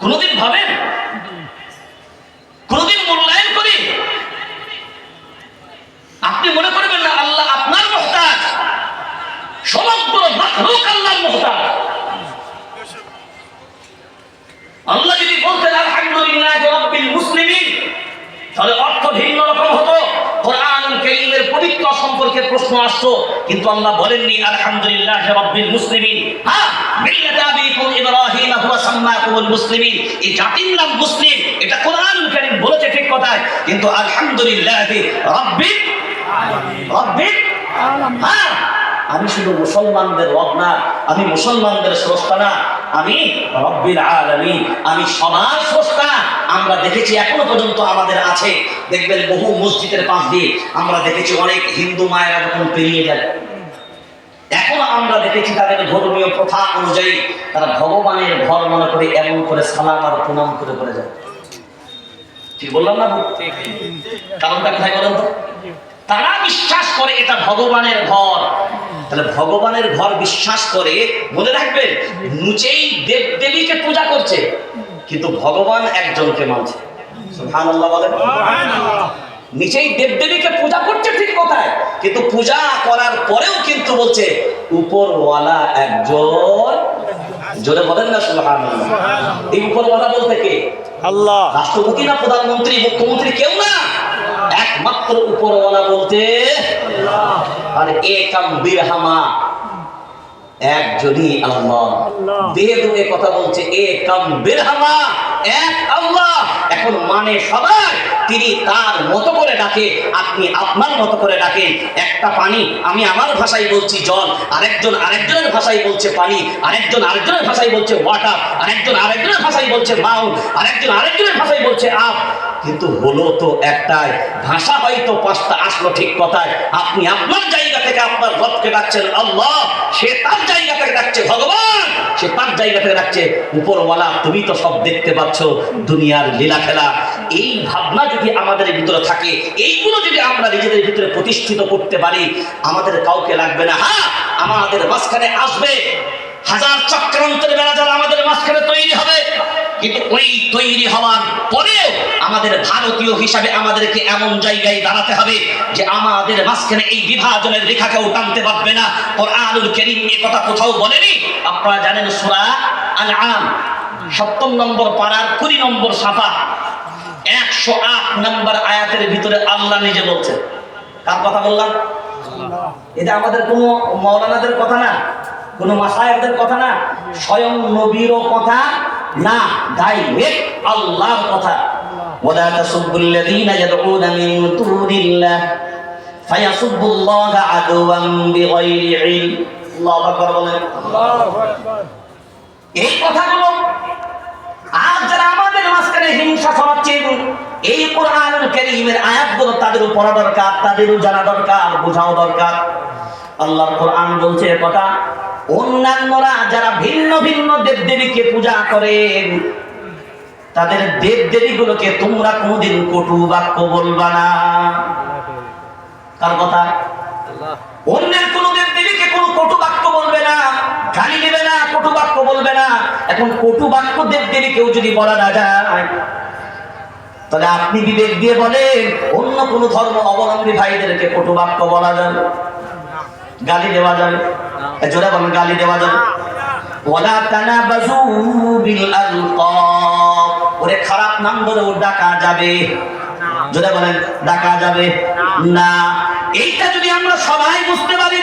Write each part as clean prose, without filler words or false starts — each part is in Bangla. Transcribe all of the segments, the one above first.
কোনদিন ভাবেন, কোনদিন মূল্যায়ন করি? আপনি মনে করবেন না আল্লাহ আপনার মুহতাজ, সমগ্র মাখলুক আল্লাহর মুহতাজ। আল্লাহ যদি বলতেন আলহামদুলিল্লাহি রাব্বিল মুসলিমিন, তাহলে অর্থ ভিন্ন রকম হতো। কোরআনুল কারীমের পবিত্র সম্পর্কে প্রশ্ন আসতো, কিন্তু আল্লাহ বলেননি আলহামদুলিল্লাহি রাব্বিল মুসলিমিন। হ্যাঁ, মিল্লাত আবিকুম ইব্রাহিম হুয়া সাম্মাকুমুল মুসলিমিন, এই জাতির নাম মুসলিম, এটা কোরআনুল কারীম বলেছে ঠিক কথাই, কিন্তু আলহামদুলিল্লাহি রাব্বিল আলামিন। হ্যাঁ, আমি শুধু মুসলমানদের রব না, আমি মুসলমানদের স্রষ্টা না, আমি রব্বিল আলামিন, আমি সবার স্রষ্টা। আমরা দেখেছি এখনো পর্যন্ত আমাদের আছে, দেখবেন বহু মসজিদের পাশ দিয়ে আমরা দেখেছি অনেক হিন্দু মায়েরা যখন পেরিয়ে যায়, এখনো আমরা দেখেছি তাদের ধর্মীয় প্রথা অনুযায়ী তারা ভগবানের ঘর মনে করে এমন করে সালাম আর প্রণাম করে করে যায়। ঠিক বললাম না? কারণটা কোথায় বলেন তো? তারা বিশ্বাস করে এটা ভগবানের ঘর। তাহলে ভগবানের ঘর বিশ্বাস করে, মনে রাখবেন, নিচেই দেব দেবীকে পূজা করছে, কিন্তু ভগবান একজনকে মানছে। সুবহানাল্লাহ বলেন। নিচেই দেব দেবীকে পূজা করছে ঠিক কথায়, কিন্তু পূজা করার পরেও কিন্তু বলছে উপরওয়ালা একজন। জোরে বলেন না সুবহানাল্লাহ। এই উপরওয়ালা বলতে কে? আল্লাহ। রাষ্ট্রপতি না, প্রধানমন্ত্রী, মুখ্যমন্ত্রী? কেউ না, একমাত্র উপরওয়ালা বলতে আল্লাহ। আর একাম বিরহামা, একজনই আল্লাহ। বেদ এ কথা বলছে, একাম বিরহামা, এক আল্লাহ। এখন মানে সবাই তিনি তার মতো করে ডাকে, আপনি আপনার মতো করে ডাকেন। একটা পানি আমি আমার ভাষায় বলছি জল, আরেকজন আরেকজনের ভাষায় বলছে পানি, আরেকজন আরেকজনের ভাষায় বলছে ওয়াটার, আরেকজন আরেকজনের ভাষায় বলছে মাউন্ট, আরেকজন আরেকজনের ভাষায় বলছে আপ, কিন্তু হলো তো একটাই। ভাষা হয়তো পাঁচটা আসলো ঠিক কথায়, আপনি আপনার জায়গা থেকে আপনার রবকে ডাকছেন আল্লাহ, সে তার জায়গা থেকে ডাকছে ভগবান, সে তার জায়গা থেকে ডাকছে উপরওয়ালা। তুমি তো সব দেখতে পাচ্ছ দুনিয়ার লীলা খেলা। এই ভাবনা যদি আমাদের ভিতরে থাকে, এইগুলো যদি আমরা নিজেদের ভিতরে প্রতিষ্ঠিত করতে পারি, আমাদের কাউকে লাগবে না। হ্যাঁ, আমাদের মাঝখানে আসবে হাজার চক্রান্তের বেড়াজাল, আমাদের মাঝখানে তৈরি হবে, কিন্তু ওই তৈরি হওয়ার পরেও আমাদের ভারতীয় হিসাবে আমাদেরকে এমন জায়গায় দাঁড়াতে হবে যে আমাদের মাঝখানে এই বিভাজনের রেখা কেউ টানতে পারবে না। কোরআনুল কারীম এই কথা কোথাও বলেনি। আপনারা জানেন সূরা আনআম ৭০ নম্বর পারার ২০ নম্বর সাফা ১০৮ নম্বর আয়াতের ভিতরে আল্লাহ নিজে বলছেন। কার কথা বললাম? এটা আমাদের কোনো মাওলানাদের কথা না, কোনো মাশায়েখদের কথা না, স্বয়ং নবীরও কথা না, ডাইরেক্ট আল্লাহর কথা। ওয়ালা তাসুবুল্লাযীনা ইয়াদউনা মিন দুনিল্লাহ ফায়াসুবুল্লাহা আদওয়ান বিগাইরি ইলম। আল্লাহু আকবার বলেন। আল্লাহু আকবার। এই কথাগুলো আজ যারা আমাদের মাঝখানে হিংসা ছড়াচ্ছে, এই কোরআনুল কারীমের আয়াতগুলো তাদেরও পড়া দরকার, তাদেরও জানা দরকার, বোঝাও দরকার। আল্লাহর কোরআন বলছে কথা, অন্যান্যরা যারা ভিন্ন ভিন্ন দেবদেবীকে পূজা করে, তাদের দেবদেবীগুলোকে তোমরা কোনোদিন কটু বাক্য বলবা না। কার কথা? অন্যের কোন দেবদেবীকে কোনো কটু বাক্য বলবে না, গালি দেবে না, কটু বাক্য বলবে না। এখন কটু বাক্য দেবদেবীকেও যদি বলা না যায়, তাহলে আপনি বিবেক দিয়ে বলেন অন্য কোন ধর্ম অবলম্বী ভাইদেরকে কটু বাক্য বলা যাবে, গালি দেওয়া যাবে? জোরে বলেন, গালি দেওয়া যাবে? ওয়ালা তানাবাজু বিল আলকাব, ওরে খারাপ নাম ধরে ডাকা যাবে? জোরে বলেন, ডাকা যাবে না। এইটা যদি আমরা সবাই বুঝতে পারি,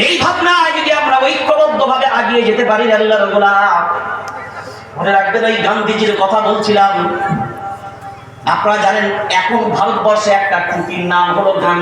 এই ভাবনা যদি আমরা ঐক্যবদ্ধভাবে আগিয়ে যেতে পারি, আল্লাহর গোলাম, মনে রাখবেন ওই গান্ধীজির কথা বলছিলাম। আপনারা জানেন এখন ভারতবর্ষে একটা টুপির নাম হলো গান্ধী।